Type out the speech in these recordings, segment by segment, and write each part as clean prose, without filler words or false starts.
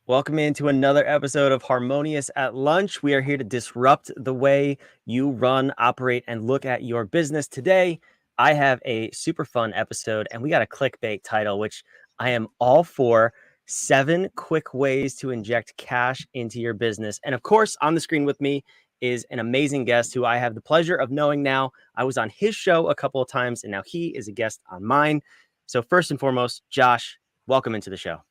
Welcome into another episode of Harmonious at Lunch. We are here to disrupt the way you run, operate, and look at your business. Today, I have a super fun episode, and we got a clickbait title, which I am all for. 7 quick ways to inject cash into your business. And of course, on the screen with me is an amazing guest who I have the pleasure of knowing now. I was on his show a couple of times, and now he is a guest on mine. So first and foremost, Josh, welcome into the show.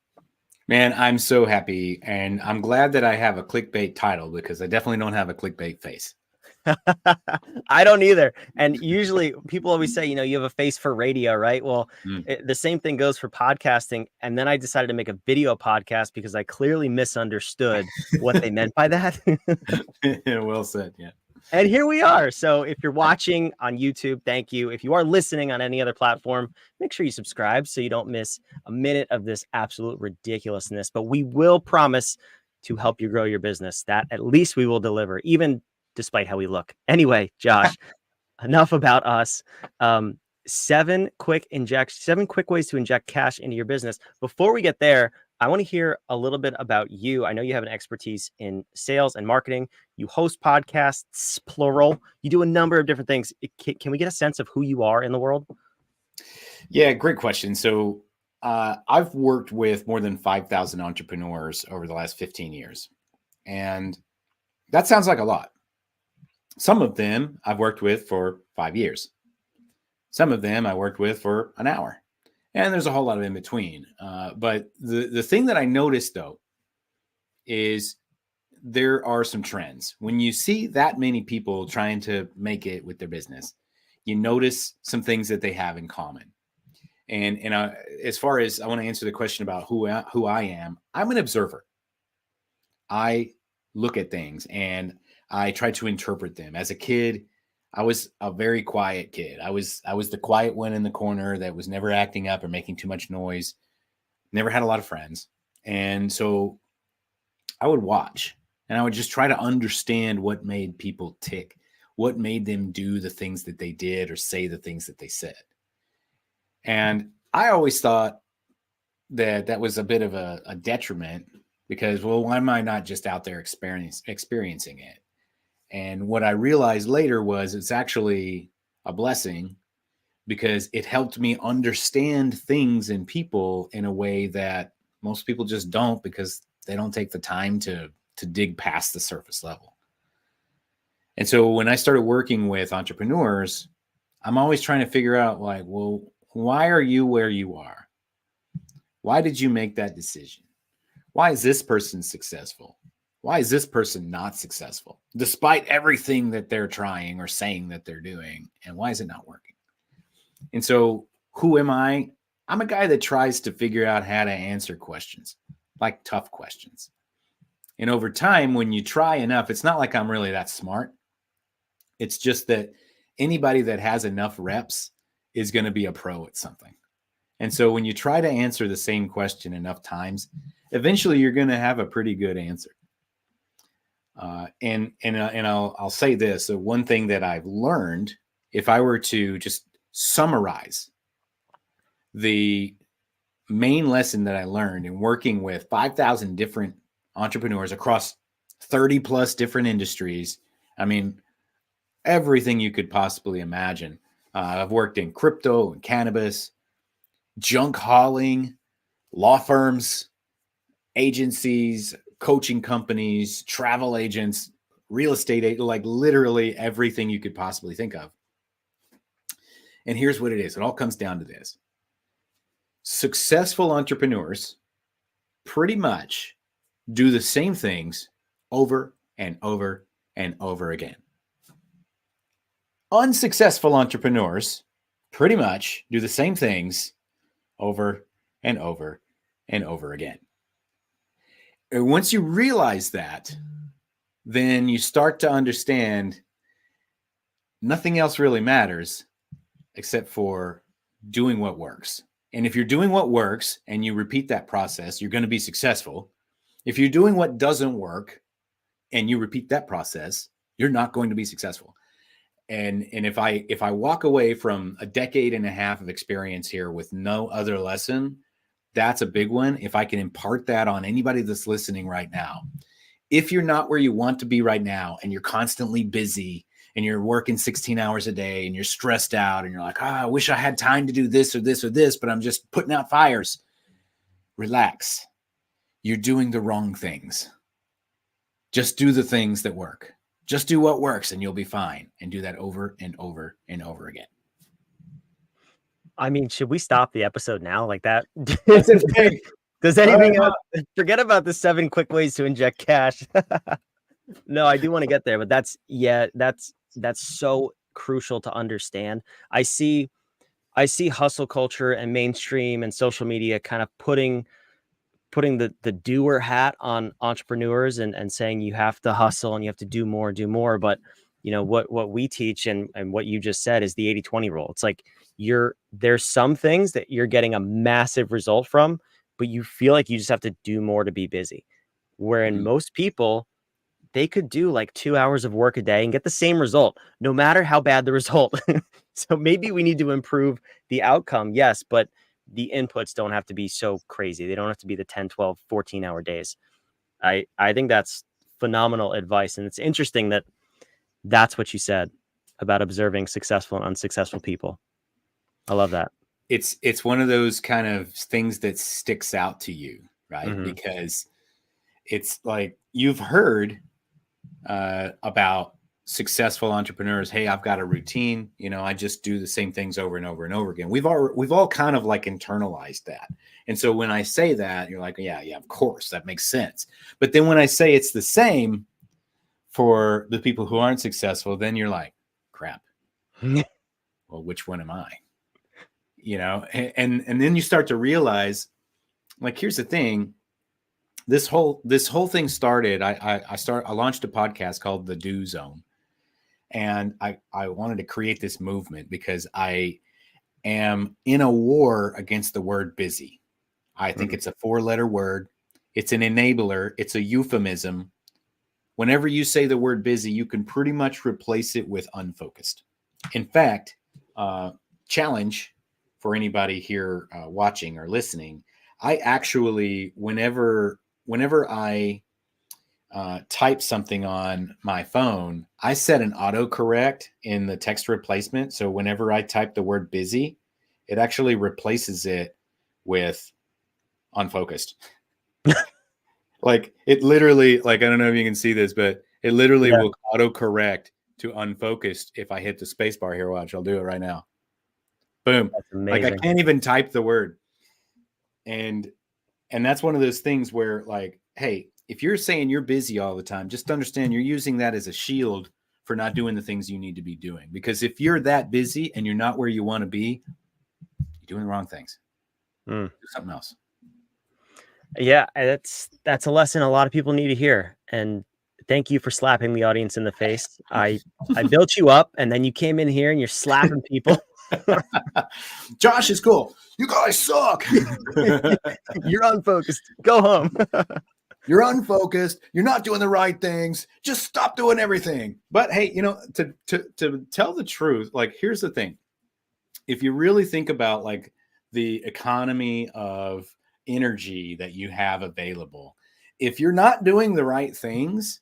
Man, I'm so happy, and I'm glad that I have a clickbait title because I definitely don't have a clickbait face. I don't either. And usually people always say, you have a face for radio, right? Well, the same thing goes for podcasting. And then I decided to make a video podcast because I clearly misunderstood what they meant by that. Well said. Yeah. And here we are. So if you're watching on YouTube, thank you. If you are listening on any other platform, make sure you subscribe so you don't miss a minute of this absolute ridiculousness. But we will promise to help you grow your business. That at least we will deliver, even despite how we look. Anyway, Josh, enough about us. 7 quick ways to inject cash into your business. Before we get there, I want to hear a little bit about you. I know you have an expertise in sales and marketing. You host podcasts, plural. You do a number of different things. Can we get a sense of who you are in the world? Yeah, great question. So I've worked with more than 5,000 entrepreneurs over the last 15 years. And that sounds like a lot. Some of them I've worked with for 5 years. Some of them I worked with for an hour. And there's a whole lot of in between. But the thing that I noticed, though, is there are some trends. When you see that many people trying to make it with their business, you notice some things that they have in common. And as far as I want to answer the question about who I am, I'm an observer. I look at things and I try to interpret them. As a kid, I was a very quiet kid. I was the quiet one in the corner that was never acting up or making too much noise. Never had a lot of friends. And so I would watch and I would just try to understand what made people tick, what made them do the things that they did or say the things that they said. And I always thought that was a bit of a detriment because, well, why am I not just out there experiencing it? And what I realized later was it's actually a blessing because it helped me understand things and people in a way that most people just don't because they don't take the time to dig past the surface level. And so when I started working with entrepreneurs, I'm always trying to figure out like, well, why are you where you are? Why did you make that decision? Why is this person successful? Why is this person not successful, despite everything that they're trying or saying that they're doing? And why is it not working? And so who am I? I'm a guy that tries to figure out how to answer questions, like tough questions. And over time, when you try enough, it's not like I'm really that smart. It's just that anybody that has enough reps is going to be a pro at something. And so when you try to answer the same question enough times, eventually you're going to have a pretty good answer. And I'll say this: so one thing that I've learned, if I were to just summarize the main lesson that I learned in working with 5,000 different entrepreneurs across 30 plus different industries, I mean, everything you could possibly imagine. I've worked in crypto and cannabis, junk hauling, law firms, agencies, coaching companies, travel agents, real estate, like literally everything you could possibly think of. And here's what it is. It all comes down to this. Successful entrepreneurs pretty much do the same things over and over and over again. Unsuccessful entrepreneurs pretty much do the same things over and over and over again. And once you realize that, then you start to understand nothing else really matters except for doing what works. And if you're doing what works and you repeat that process, you're going to be successful. If you're doing what doesn't work and you repeat that process, you're not going to be successful. And if I walk away from a decade and a half of experience here with no other lesson, that's a big one. If I can impart that on anybody that's listening right now, if you're not where you want to be right now and you're constantly busy and you're working 16 hours a day and you're stressed out and you're like, I wish I had time to do this or this or this, but I'm just putting out fires. Relax. You're doing the wrong things. Just do the things that work. Just do what works and you'll be fine. And do that over and over and over again. I mean, should we stop the episode now like that? That's it for me. Does anything else? Forget about the 7 quick ways to inject cash. No, I do want to get there, but that's so crucial to understand. I see hustle culture and mainstream and social media kind of putting the doer hat on entrepreneurs and saying you have to hustle and you have to do more. But you know what we teach and what you just said is the 80-20 rule. It's like there's some things that you're getting a massive result from, but you feel like you just have to do more to be busy. Wherein most people, they could do like 2 hours of work a day and get the same result, no matter how bad the result. So maybe we need to improve the outcome. Yes, but the inputs don't have to be so crazy. They don't have to be the 10, 12, 14-hour days. I think that's phenomenal advice. And it's interesting that that's what you said about observing successful and unsuccessful people. I love that. It's one of those kind of things that sticks out to you, right? Mm-hmm. Because it's like you've heard about successful entrepreneurs. Hey, I've got a routine. You know, I just do the same things over and over and over again. We've all kind of like internalized that. And so when I say that, you're like, yeah, of course, that makes sense. But then when I say it's the same for the people who aren't successful, then you're like, crap. Well, which one am I? You know, and then you start to realize, like, here's the thing. This whole thing started. I launched a podcast called The Do Zone, and I wanted to create this movement because I am in a war against the word busy. I think it's a 4-letter word. It's an enabler. It's a euphemism. Whenever you say the word busy, you can pretty much replace it with unfocused. In fact, challenge for anybody here watching or listening, I actually, whenever I type something on my phone, I set an autocorrect in the text replacement. So whenever I type the word busy, it actually replaces it with unfocused. Like it literally, like, I don't know if you can see this, but it literally will autocorrect to unfocused if I hit the space bar here. Watch, I'll do it right now. Boom. That's amazing. Like I can't even type the word. And that's one of those things where, like, hey, if you're saying you're busy all the time, just understand you're using that as a shield for not doing the things you need to be doing. Because if you're that busy and you're not where you want to be, you're doing the wrong things. Do something else. Yeah, that's a lesson a lot of people need to hear. And thank you for slapping the audience in the face. I built you up, and then you came in here and you're slapping people. Josh is cool. You guys suck. You're unfocused. Go home. You're unfocused. You're not doing the right things. Just stop doing everything. But hey, you know, to tell the truth, like, here's the thing. If you really think about like the economy of energy that you have available, if you're not doing the right things,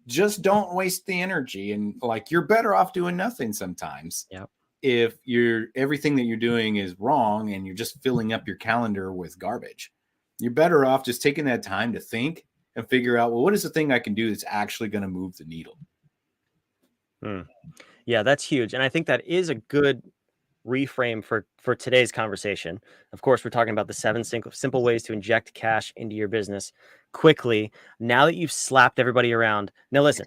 just don't waste the energy. And like, you're better off doing nothing sometimes. Yep. If everything that you're doing is wrong and you're just filling up your calendar with garbage, you're better off just taking that time to think and figure out, well, what is the thing I can do that's actually going to move the needle? Yeah, that's huge. And I think that is a good reframe for today's conversation. Of course, we're talking about the 7 simple ways to inject cash into your business quickly. Now that you've slapped everybody around. Now, listen,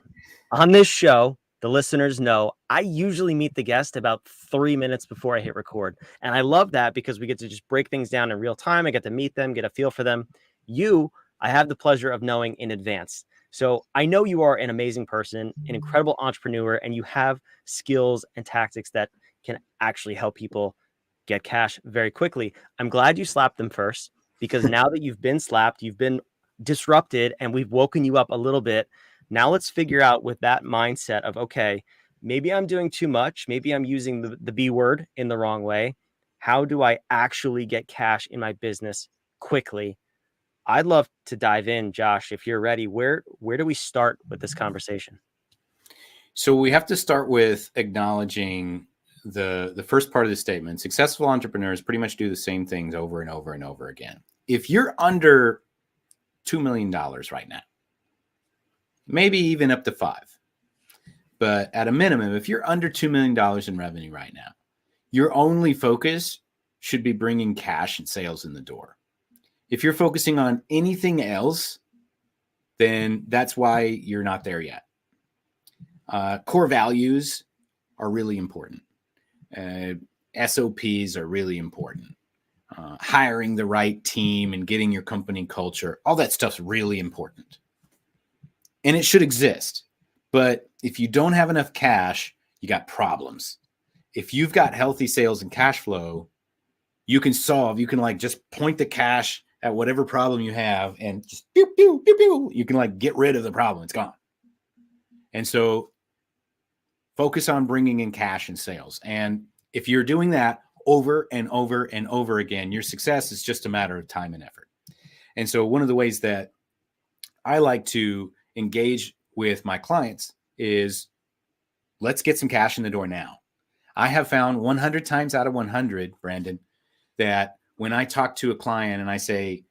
on this show, the listeners know I usually meet the guest about 3 minutes before I hit record. And I love that because we get to just break things down in real time. I get to meet them, get a feel for them. I have the pleasure of knowing in advance. So I know you are an amazing person, an incredible entrepreneur, and you have skills and tactics that can actually help people get cash very quickly. I'm glad you slapped them first, because now that you've been slapped, you've been disrupted, and we've woken you up a little bit. Now let's figure out with that mindset of, okay, maybe I'm doing too much. Maybe I'm using the B word in the wrong way. How do I actually get cash in my business quickly. I'd love to dive in, Josh, if you're ready. Where do we start with this conversation? So we have to start with acknowledging the first part of the statement. Successful entrepreneurs pretty much do the same things over and over and over again. If you're under $2 million right now, maybe even up to 5, but at a minimum, if you're under $2 million in revenue right now, your only focus should be bringing cash and sales in the door. If you're focusing on anything else, then that's why you're not there yet. Core values are really important. SOPs are really important. Hiring the right team and getting your company culture, all that stuff's really important. And it should exist. But if you don't have enough cash, you got problems. If you've got healthy sales and cash flow, you can like just point the cash at whatever problem you have and just pew, pew, pew, pew. You can like get rid of the problem. It's gone. And so focus on bringing in cash and sales. And if you're doing that over and over and over again, your success is just a matter of time and effort. And so one of the ways that I like to engage with my clients is let's get some cash in the door now. I have found 100 times out of 100, Brandon, that when I talk to a client and I say,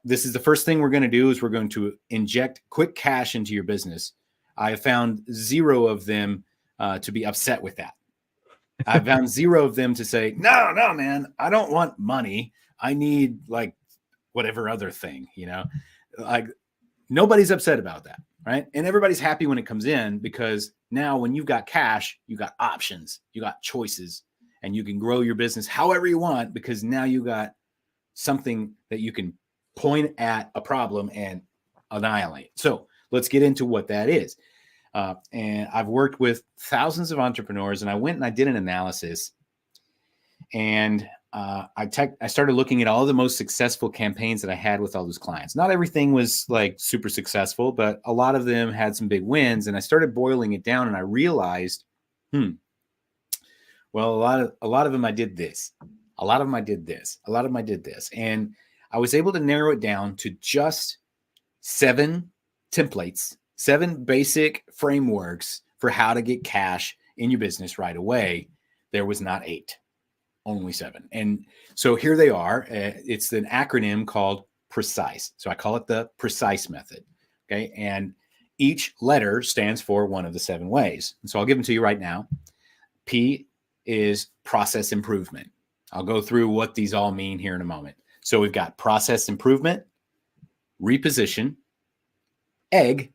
this is the first thing we're going to do is we're going to inject quick cash into your business. I have found 0 of them to be upset with that. I've found 0 of them to say, no, man, I don't want money. I need like whatever other thing, like nobody's upset about that. Right. And everybody's happy when it comes in, because now when you've got cash, you got options, you got choices, and you can grow your business however you want, because now you got something that you can point at a problem and annihilate. So let's get into what that is. And I've worked with thousands of entrepreneurs, and I went and I did an analysis, and I started looking at all the most successful campaigns that I had with all those clients. Not everything was like super successful, but a lot of them had some big wins. And I started boiling it down, and I realized, well, a lot of them I did this. A lot of them I did this. A lot of them I did this. And I was able to narrow it down to just 7 templates, 7 basic frameworks for how to get cash in your business right away. There was not 8. Only 7. And so here they are. It's an acronym called PRECISE. So I call it the PRECISE method. Okay. And each letter stands for one of the 7 ways. And so I'll give them to you right now. P is process improvement. I'll go through what these all mean here in a moment. So we've got process improvement, reposition, egg,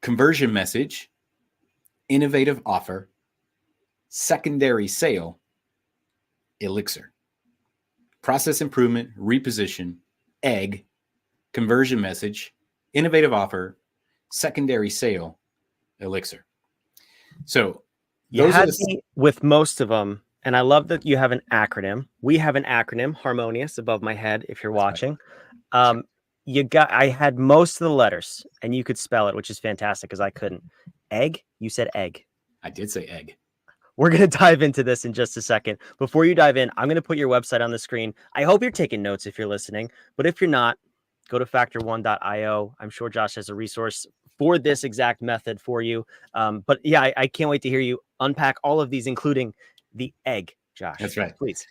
conversion message, innovative offer, secondary sale, elixir. Process improvement, reposition, egg, conversion message, innovative offer, secondary sale, elixir. So you had me with most of them, and I love that you have an acronym. We have an acronym, Harmonious, above my head if you're watching. Right. I had most of the letters, and you could spell it, which is fantastic because I couldn't. Egg, you said egg. I did say egg. We're going to dive into this in just a second. Before you dive in, I'm going to put your website on the screen. I hope you're taking notes if you're listening, but if you're not, go to factor1.io. I'm sure Josh has a resource for this exact method for you. But yeah, I can't wait to hear you unpack all of these, including the egg, Josh. That's right. Please.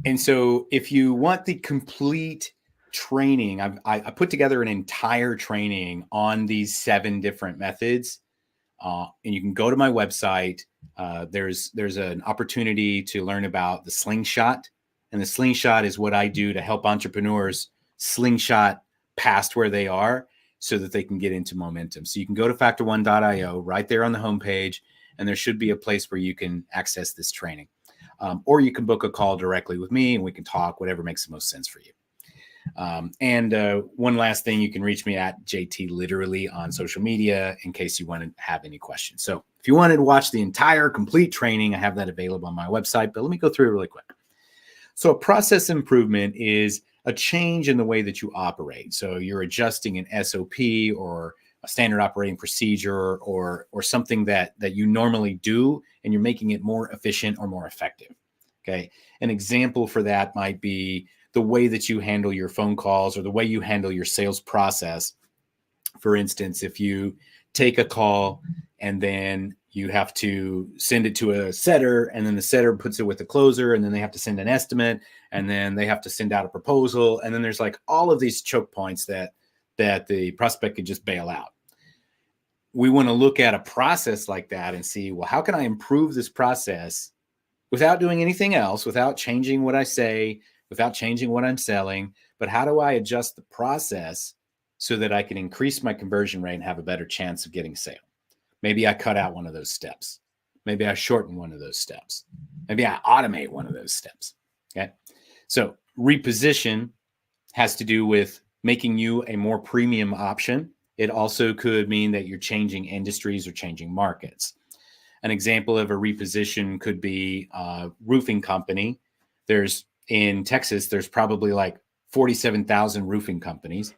and so if you want the complete training, I put together an entire training on these 7 different methods. And you can go to my website. There's an opportunity to learn about the slingshot, and the slingshot is what I do to help entrepreneurs slingshot past where they are so that they can get into momentum. So you can go to factor1.io right there on the homepage, and there should be a place where you can access this training. Or you can book a call directly with me and we can talk, whatever makes the most sense for you. And one last thing, you can reach me at JT Literally on social media in case you want to have any questions. So if you wanted to watch the entire complete training, I have that available on my website, but let me go through it really quick. So a process improvement is a change in the way that you operate. So you're adjusting an SOP or a standard operating procedure or something that you normally do, and you're making it more efficient or more effective. Okay. An example for that might be the way that you handle your phone calls or the way you handle your sales process. For instance, if you take a call and then you have to send it to a setter, and then the setter puts it with the closer, and then they have to send an estimate, and then they have to send out a proposal. And then there's like all of these choke points that the prospect could just bail out. We want to look at a process like that and see, well, how can I improve this process without doing anything else, without changing what I say, without changing what I'm selling, but how do I adjust the process so that I can increase my conversion rate and have a better chance of getting a sale? Maybe I cut out one of those steps. Maybe I shorten one of those steps. Maybe I automate one of those steps. Okay. So reposition has to do with making you a more premium option. It also could mean that you're changing industries or changing markets. An example of a reposition could be a roofing company. In Texas, there's probably like 47,000 roofing companies.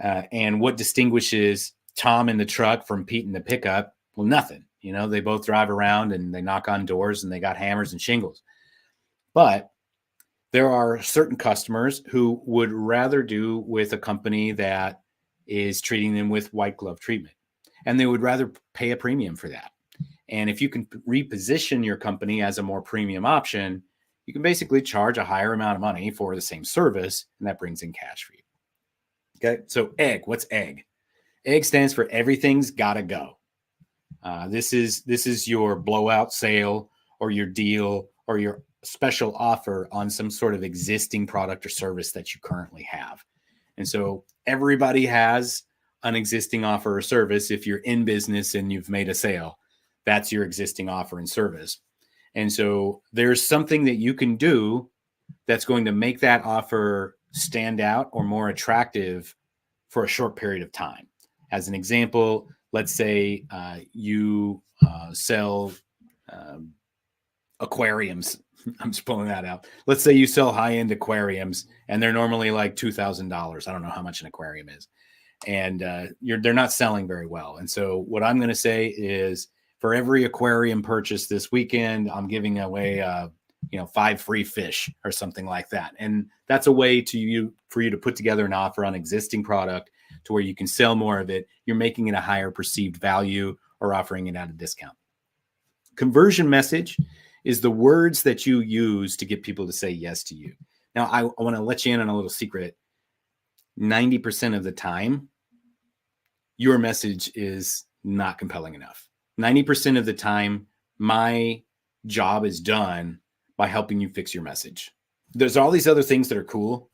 And what distinguishes Tom in the truck from Pete in the pickup? Well, nothing. You know, they both drive around and they knock on doors and they got hammers and shingles. But there are certain customers who would rather do with a company that is treating them with white glove treatment, and they would rather pay a premium for that. And if you can reposition your company as a more premium option, you can basically charge a higher amount of money for the same service, and that brings in cash for you. Okay, so egg. What's egg? Egg stands for everything's gotta go. This is your blowout sale or your deal or your special offer on some sort of existing product or service that you currently have. And so everybody has an existing offer or service. If you're in business and you've made a sale, that's your existing offer and service. And so there's something that you can do that's going to make that offer stand out or more attractive for a short period of time. As an example, let's say you sell aquariums. I'm just pulling that out. Let's say you sell high-end aquariums and they're normally like $2,000. I don't know how much an aquarium is. And they're not selling very well. And so what I'm going to say is, for every aquarium purchase this weekend, I'm giving away 5 free fish or something like that. And that's a way for you to put together an offer on existing product to where you can sell more of it. You're making it a higher perceived value or offering it at a discount. Conversion message is the words that you use to get people to say yes to you. Now, I want to let you in on a little secret. 90% of the time, your message is not compelling enough. 90% of the time, my job is done by helping you fix your message. There's all these other things that are cool,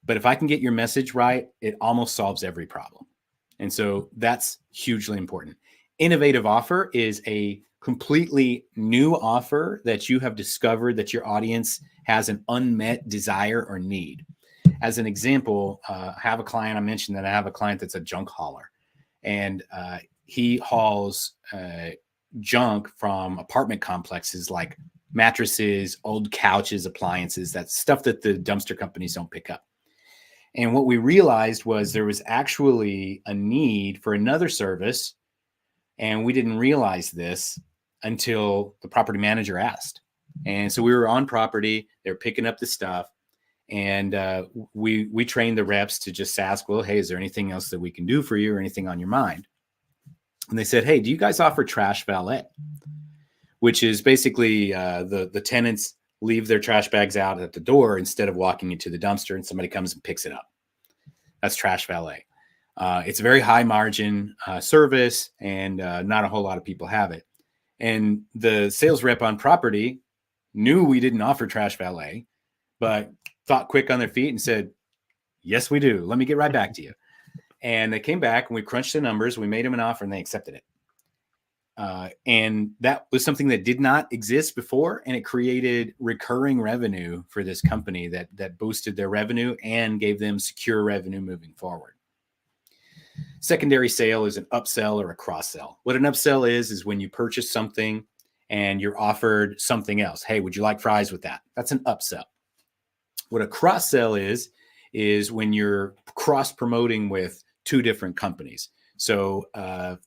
but if I can get your message right, it almost solves every problem. And so that's hugely important. Innovative offer is a completely new offer that you have discovered that your audience has an unmet desire or need. As an example, I have a client, I mentioned that I have a client that's a junk hauler, and he hauls junk from apartment complexes like mattresses, old couches, appliances, that's stuff that the dumpster companies don't pick up. And what we realized was there was actually a need for another service, and we didn't realize this until the property manager asked. And so we were on property, they were picking up the stuff, and we trained the reps to just ask, well, hey, is there anything else that we can do for you or anything on your mind? And they said, hey, do you guys offer trash valet? Which is basically the tenants leave their trash bags out at the door instead of walking into the dumpster, and somebody comes and picks it up. That's trash valet. It's a very high margin service, and not a whole lot of people have it. And the sales rep on property knew we didn't offer trash valet, but thought quick on their feet and said, yes, we do. Let me get right back to you. And they came back and we crunched the numbers. We made them an offer and they accepted it. And that was something that did not exist before. And it created recurring revenue for this company that boosted their revenue and gave them secure revenue moving forward. Secondary sale is an upsell or a cross sell. What an upsell is when you purchase something and you're offered something else. Hey, would you like fries with that? That's an upsell. What a cross sell is when you're cross promoting with 2 different companies. So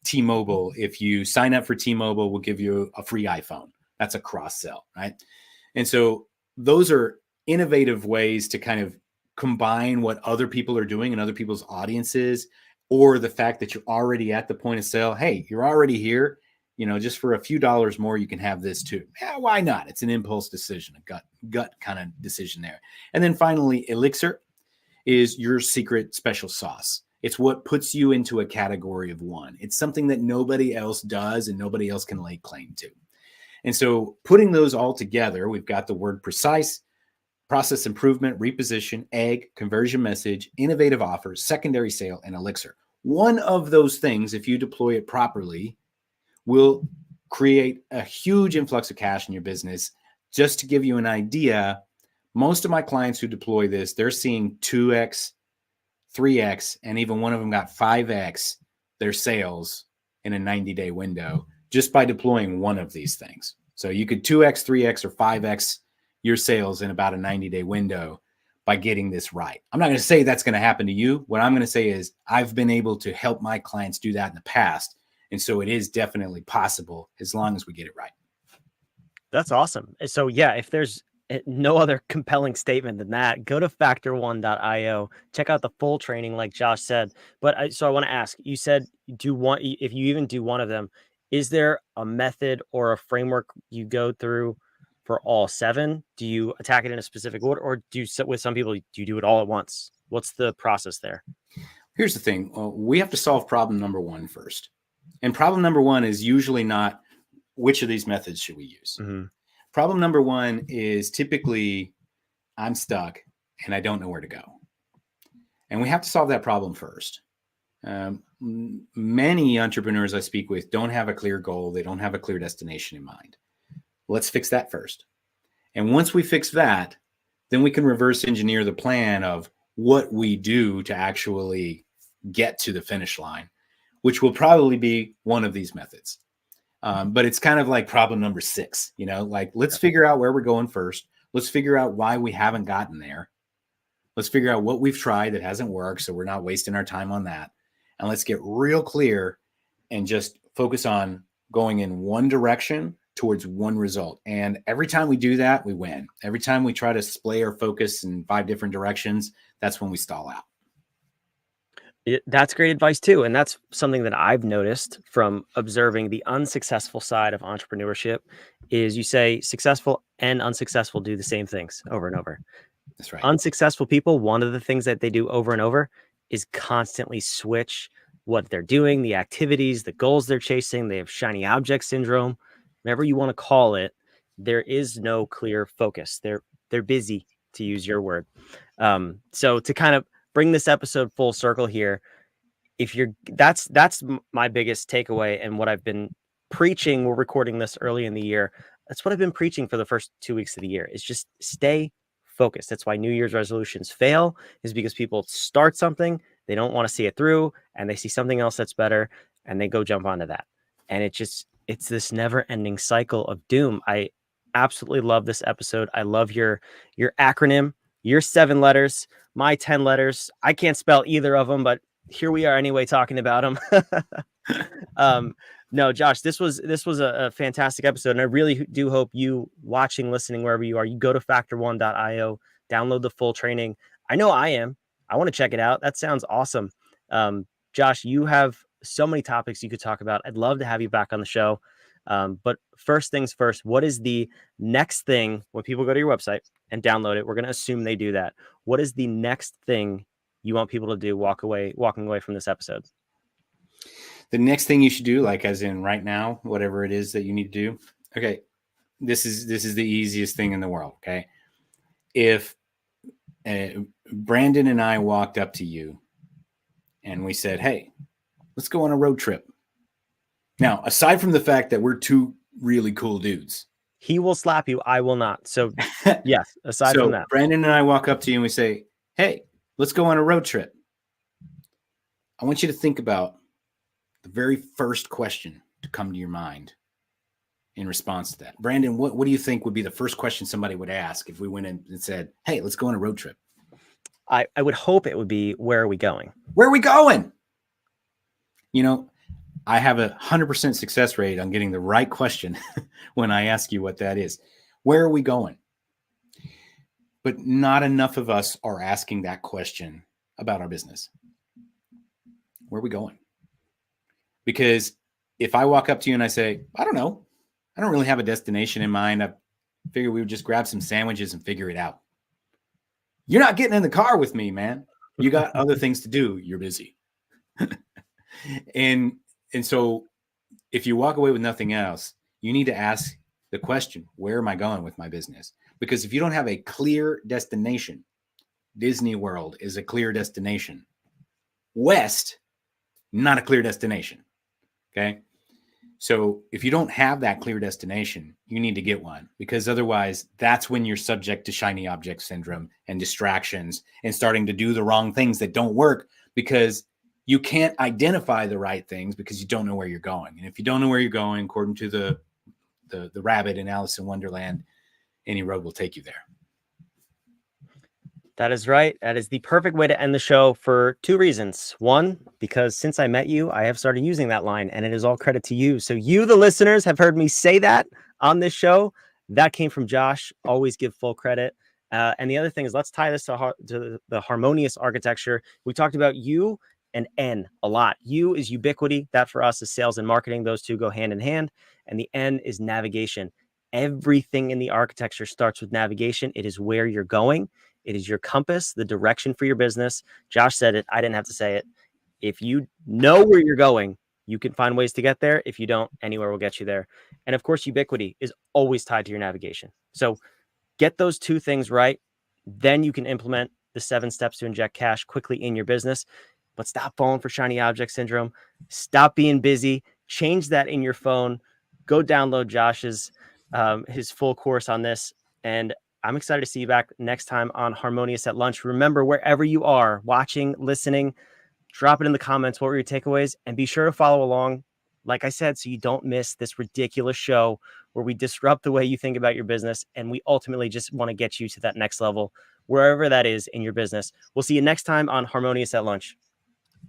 T-Mobile, if you sign up for T-Mobile, we'll give you a free iPhone. That's a cross sell, right? And so those are innovative ways to kind of combine what other people are doing and other people's audiences, or the fact that you're already at the point of sale. Hey, you're already here. Just for a few dollars more, you can have this too. Yeah, why not? It's an impulse decision, a gut kind of decision there. And then finally, Elixir is your secret special sauce. It's what puts you into a category of one. It's something that nobody else does and nobody else can lay claim to. And so putting those all together, we've got the word precise, process improvement, reposition, egg, conversion message, innovative offers, secondary sale, and Elixir. One of those things, if you deploy it properly, will create a huge influx of cash in your business. Just to give you an idea, most of my clients who deploy this, they're seeing 2x, 3x, and even one of them got 5x their sales in a 90-day window just by deploying one of these things. So you could 2x, 3x, or 5x your sales in about a 90-day window by getting this right. I'm not going to say that's going to happen to you. What I'm going to say is I've been able to help my clients do that in the past. And so it is definitely possible as long as we get it right. That's awesome. So yeah, if there's no other compelling statement than that, go to factor1.io, check out the full training like Josh said. But I want to ask, you said if you even do one of them, is there a method or a framework you go through for all 7? Do you attack it in a specific order, or with some people, do you do it all at once? What's the process there? Here's the thing. We have to solve problem number 1 first. And problem number 1 is usually not which of these methods should we use. Mm-hmm. Problem number 1 is typically I'm stuck and I don't know where to go. And we have to solve that problem first. Many entrepreneurs I speak with don't have a clear goal. They don't have a clear destination in mind. Let's fix that first. And once we fix that, then we can reverse engineer the plan of what we do to actually get to the finish line, which will probably be one of these methods. But it's kind of like problem number 6, let's figure out where we're going first. Let's figure out why we haven't gotten there. Let's figure out what we've tried that hasn't worked, so we're not wasting our time on that. And let's get real clear and just focus on going in one direction towards one result. And every time we do that, we win. Every time we try to splay our focus in 5 different directions, that's when we stall out. That's great advice too. And that's something that I've noticed from observing the unsuccessful side of entrepreneurship is you say successful and unsuccessful do the same things over and over. That's right. Unsuccessful people, one of the things that they do over and over is constantly switch what they're doing, the activities, the goals they're chasing. They have shiny object syndrome, whatever you want to call it. There is no clear focus. They're busy, to use your word. So to kind of bring this episode full circle here, that's my biggest takeaway and what I've been preaching. We're recording this early in the year. That's what I've been preaching for the first 2 weeks of the year is just stay focused. That's why New Year's resolutions fail, is because people start something, they don't want to see it through, and they see something else that's better and they go jump onto that. And it's this never ending cycle of doom. I absolutely love this episode. I love your acronym, your 7 letters, my 10 letters. I can't spell either of them, but here we are anyway, talking about them. No, Josh, this was a fantastic episode. And I really do hope you watching, listening, wherever you are, you go to factor1.io, download the full training. I know I am. I want to check it out. That sounds awesome. Josh, you have so many topics you could talk about. I'd love to have you back on the show. But first things first, what is the next thing when people go to your website and download it? We're going to assume they do that. What is the next thing you want people to do walking away from this episode? The next thing you should do, like as in right now, whatever it is that you need to do. Okay. This is the easiest thing in the world. Okay. If Brandon and I walked up to you and we said, hey, let's go on a road trip. Now, aside from the fact that we're 2 really cool dudes. He will slap you. I will not. So yes, aside from that. Brandon and I walk up to you and we say, hey, let's go on a road trip. I want you to think about the very first question to come to your mind in response to that. Brandon, what do you think would be the first question somebody would ask if we went in and said, hey, let's go on a road trip? I would hope it would be, where are we going? Where are we going? I have 100% success rate on getting the right question when I ask you what that is. Where are we going? but not enough of us are asking that question about our business. Where are we going? Because if I walk up to you and I say, I don't know, I don't really have a destination in mind. I figured we would just grab some sandwiches and figure it out. You're not getting in the car with me, man. You got other things to do. You're busy. and so if you walk away with nothing else, you need to ask the question, where am I going with my business? Because if you don't have a clear destination, Disney World is a clear destination. West, not a clear destination. Okay. So if you don't have that clear destination, you need to get one, because otherwise that's when you're subject to shiny object syndrome and distractions and starting to do the wrong things that don't work, because you can't identify the right things because you don't know where you're going. And if you don't know where you're going, according to the rabbit in Alice in Wonderland, any road will take you there. That is right. That is the perfect way to end the show for two reasons. One, because since I met you, I have started using that line, and it is all credit to you. So you, the listeners, have heard me say that on this show. That came from Josh. Always give full credit. And the other thing is, let's tie this to the harmonious architecture. We talked about U and N a lot. U is ubiquity. That for us is sales and marketing. Those two go hand in hand. And the N is navigation. Everything in the architecture starts with navigation. It is where you're going. It is your compass, the direction for your business. Josh said it. I didn't have to say it. If you know where you're going, you can find ways to get there. If you don't, anywhere will get you there. And of course, ubiquity is always tied to your navigation. So get those two things right. Then you can implement the 7 steps to inject cash quickly in your business. But stop falling for shiny object syndrome. Stop being busy. Change that in your phone. Go download Josh's his full course on this. And I'm excited to see you back next time on Harmonious at Lunch. Remember, wherever you are watching, listening, drop it in the comments. What were your takeaways? And be sure to follow along, like I said, so you don't miss this ridiculous show where we disrupt the way you think about your business. And we ultimately just want to get you to that next level, wherever that is in your business. We'll see you next time on Harmonious at Lunch.